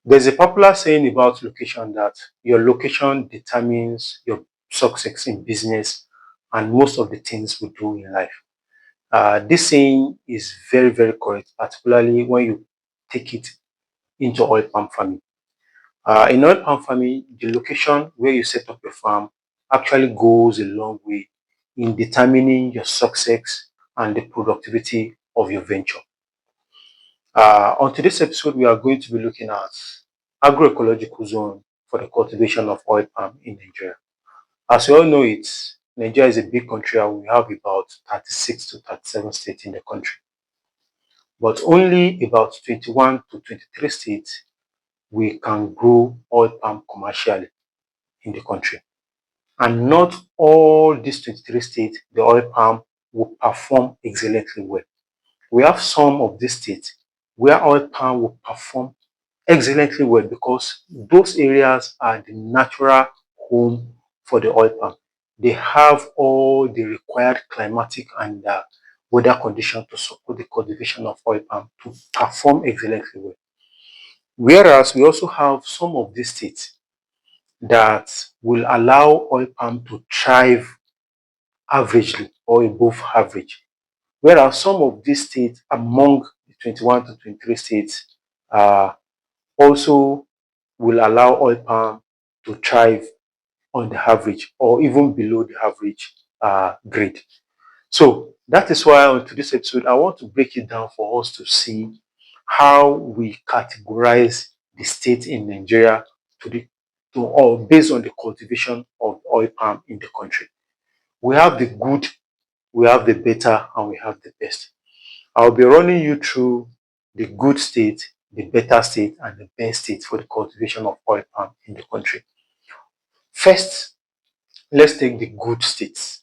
There's a popular saying about location that your location determines your success in business and most of the things we do in life. This saying is very, very correct, particularly when you take it into oil palm farming. In oil palm farming, the location where you set up your farm actually goes a long way in determining your success and the productivity of your venture. On today's episode, we are going to be looking at agroecological zone for the cultivation of oil palm in Nigeria. As we all know it, Nigeria is a big country and we have about 36 to 37 states in the country. But only about 21 to 23 states we can grow oil palm commercially in the country. And not all these 23 states, the oil palm will perform excellently well. We have some of these states where oil palm will perform excellently well because those areas are the natural home for the oil palm. They have all the required climatic and weather conditions to support the cultivation of oil palm to perform excellently well. Whereas we also have some of these states that will allow oil palm to thrive averagely or above average. Whereas some of these states among the 21 to 23 states also will allow oil palm to thrive on the average or even below the average grade. So that is why on today's episode, I want to break it down for us to see how we categorize the state in Nigeria to the or based on the cultivation of oil palm in the country. We have the good, we have the better, and we have the best. I'll be running you through the good state, the better state, and the best state for the cultivation of oil palm in the country. First, let's take the good states.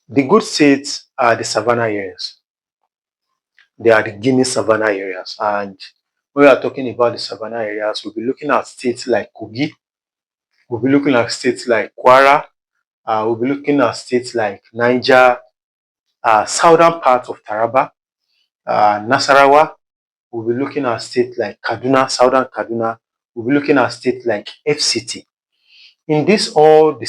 The good states are the savanna areas. They are the Guinea savanna areas. And when we are talking about the savanna areas, we'll be looking at states like Kogi, we'll be looking at states like Kwara, we'll be looking at states like Niger, southern part of Taraba, Nasarawa. We'll be looking at states like Kaduna, southern Kaduna. We'll be looking at states like FCT. In this all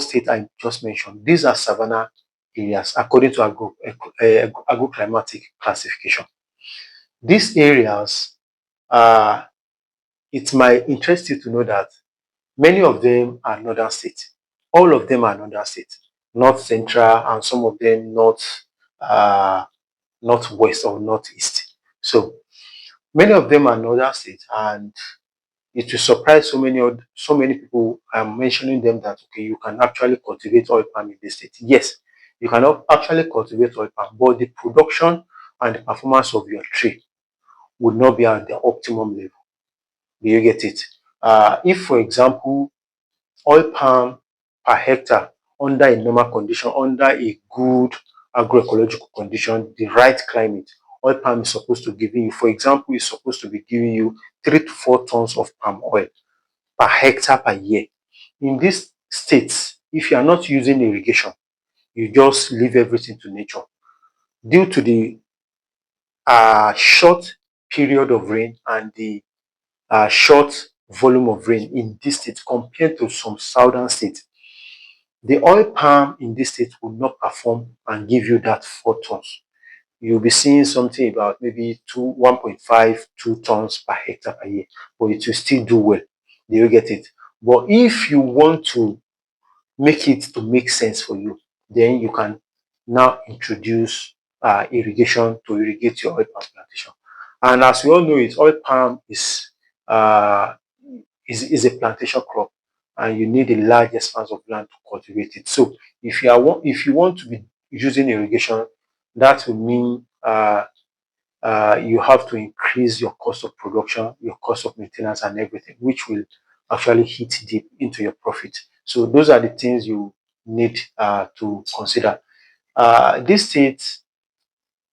states I just mentioned, these are savanna areas according to agroclimatic classification. These areas, uh, it might interest you to know that many of them are northern states. All of them are northern states, north central, and some of them uh, northwest or northeast. So many of them are northern states, and it will surprise so many people. I'm mentioning them that okay, you can actually cultivate oil palm in this state. Yes, you can actually cultivate oil palm, but the production and the performance of your tree would not be at the optimum level. Do you get it? If, for example, oil palm per hectare under a normal condition, under a good agroecological condition, the right climate, oil palm is supposed to give you, for example, is supposed to be giving you 3 to 4 tons of palm oil per hectare per year. In these states, if you are not using irrigation, you just leave everything to nature. Due to the short period of rain and the short volume of rain in this state compared to some southern states, the oil palm in this state will not perform and give you that 4 tons. You'll be seeing something about maybe 1.5, 2 tons per hectare per year, but it will still do well. Do you get it? But if you want to make it to make sense for you, then you can now introduce irrigation to irrigate your oil palm plantation. And as we all know it, oil palm uh, is a plantation crop, and you need a large expanse of land to cultivate it. So if you want to be using irrigation, that will mean you have to increase your cost of production, your cost of maintenance, and everything, which will actually hit deep into your profit. So those are the things you need to consider. This state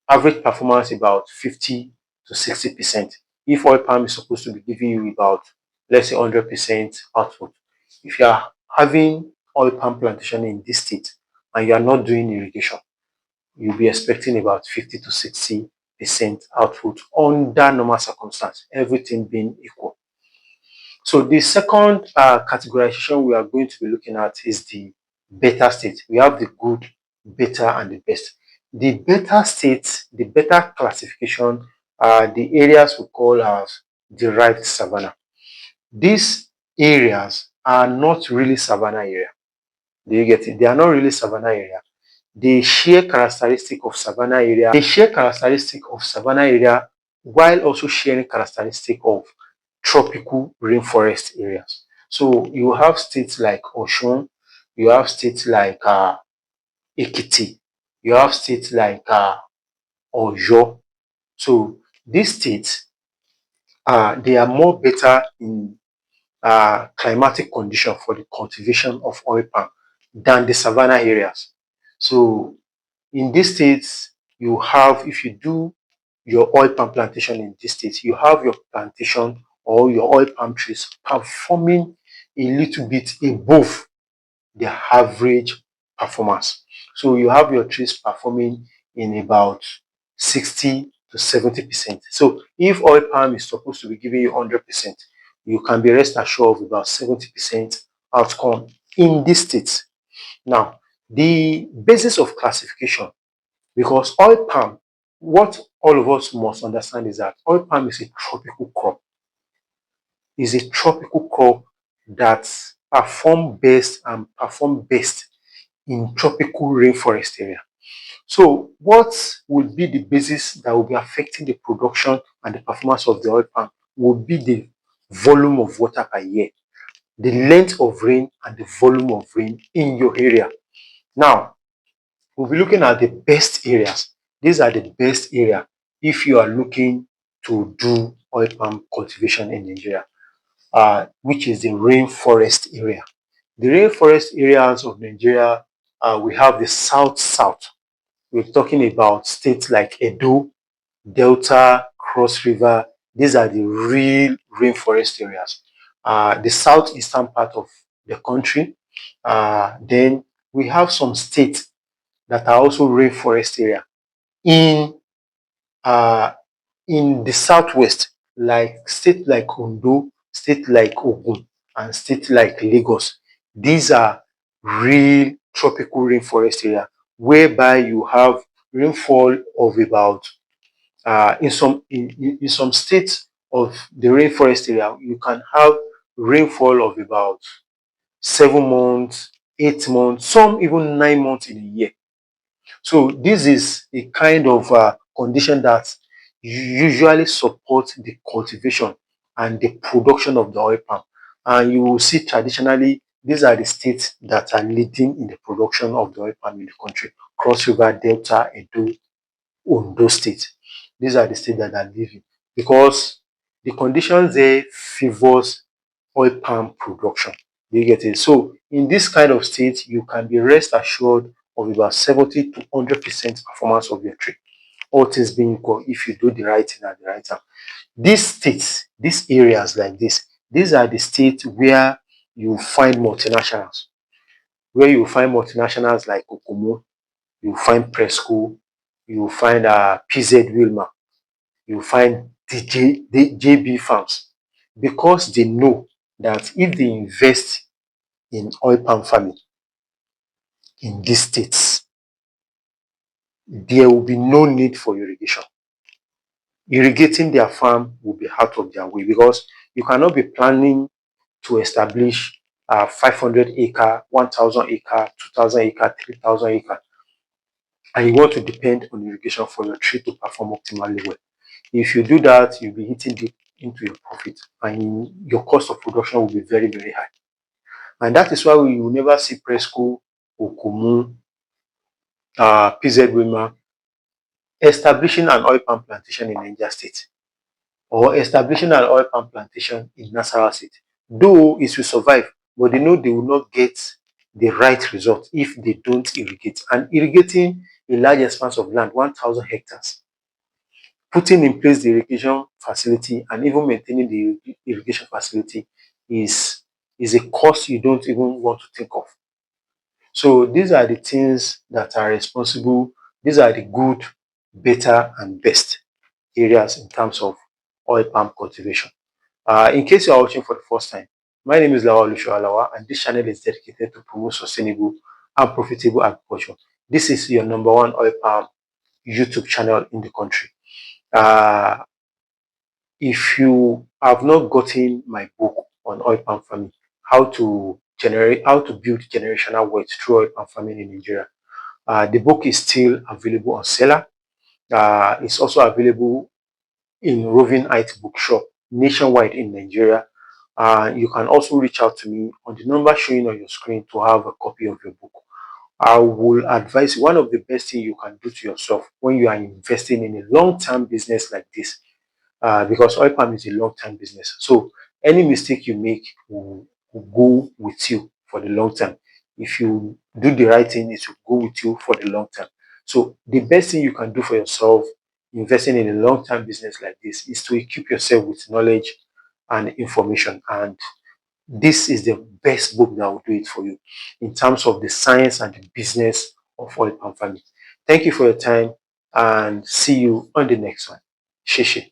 average performance about 50 to 60%. If oil palm is supposed to be giving you about, let's say, 100% output, if you are having oil palm plantation in this state and you are not doing irrigation, you'll be expecting about 50 to 60% output under normal circumstances, everything being equal. So the second categorization we are going to be looking at is the better state. We have the good, better, and the best. The better state, the better classification are the areas we call as derived savanna. These areas are not really savanna area. Do you get it? They are not really savanna area. They share characteristic of savanna area. They share characteristic of savanna area while also sharing characteristic of tropical rainforest areas. So you have states like Osun, you have states like Ekiti, you have states like Oyo. So these states, they are more better in climatic condition for the cultivation of oil palm than the savanna areas. So in these states, you have, if you do your oil palm plantation in these states, you have your plantation or your oil palm trees performing a little bit above their average performance. So you have your trees performing in about 60 to 70%. So if oil palm is supposed to be giving you 100%, you can be rest assured of about 70% outcome in these states. Now, the basis of classification, because oil palm, what all of us must understand is that oil palm is a tropical crop, is a tropical crop that perform best in tropical rainforest area. So what will be the basis that will be affecting the production and the performance of the oil palm will be the volume of water per year, the length of rain and the volume of rain in your area. Now, we'll be looking at the best areas. These are the best area if you are looking to do oil palm cultivation in Nigeria, which is the rainforest area. The rainforest areas of Nigeria, we have the south-south. We're talking about states like Edo, Delta, Cross River. These are the real rainforest areas. The southeastern part of the country. Then we have some states that are also rainforest area in uh, in the southwest, like state like Ondo, state like Ogun, and state like Lagos. These are real tropical rainforest area whereby you have rainfall of about in some states of the rainforest area, you can have rainfall of about 7 months, 8 months, some even 9 months in a year. So this is a kind of condition that usually supports the cultivation and the production of the oil palm. And you will see traditionally, these are the states that are leading in the production of the oil palm in the country. Cross River, Delta, Edo, Ondo State. These are the states that are leading because the conditions there favors oil palm production. You get it? So in this kind of state, you can be rest assured of about 70 to 100% performance of your tree. All things being equal, if you do the right thing at the right time. These states, these areas like this, these are the states where you find multinationals, where you find multinationals like Kokomo, you find Presco, you find PZ Wilma, you find the JB farms, because they know that if they invest in oil palm farming in these states, there will be no need for irrigation. Irrigating their farm will be out of their way because you cannot be planning to establish 500 acre, 1,000 acre, 2,000 acre, 3,000 acre, and you want to depend on irrigation for your tree to perform optimally well. If you do that, you'll be hitting deep into your profit and your cost of production will be very, very high. And that is why we will never see Presco, Okumu, PZ Wema establishing an oil palm plantation in Niger State or establishing an oil palm plantation in Nasarawa State. Though it will survive, but they know they will not get the right result if they don't irrigate. And irrigating a large expanse of land, 1,000 hectares, putting in place the irrigation facility and even maintaining the irrigation facility is a cost you don't even want to think of. So these are the things that are responsible. These are the good, better, and best areas in terms of oil palm cultivation. In case you are watching for the first time, my name is Lawal Lushoalawa, and this channel is dedicated to promote sustainable and profitable agriculture. This is your number one oil palm YouTube channel in the country. Uh, if you have not gotten my book on oil palm farming, how to build generational wealth through oil palm farming in Nigeria, the book is still available on seller. It's also available in Roving Heights Bookshop nationwide in Nigeria. You can also reach out to me on the number showing on your screen to have a copy of your book. I will advise you, one of the best things you can do to yourself when you are investing in a long-term business like this, because oil palm is a long-term business. So any mistake you make will go with you for the long term. If you do the right thing, it will go with you for the long term. So the best thing you can do for yourself investing in a long-term business like this is to equip yourself with knowledge and information. And this is the best book that will do it for you in terms of the science and the business of oil palm farming. Thank you for your time and see you on the next one. Shishi.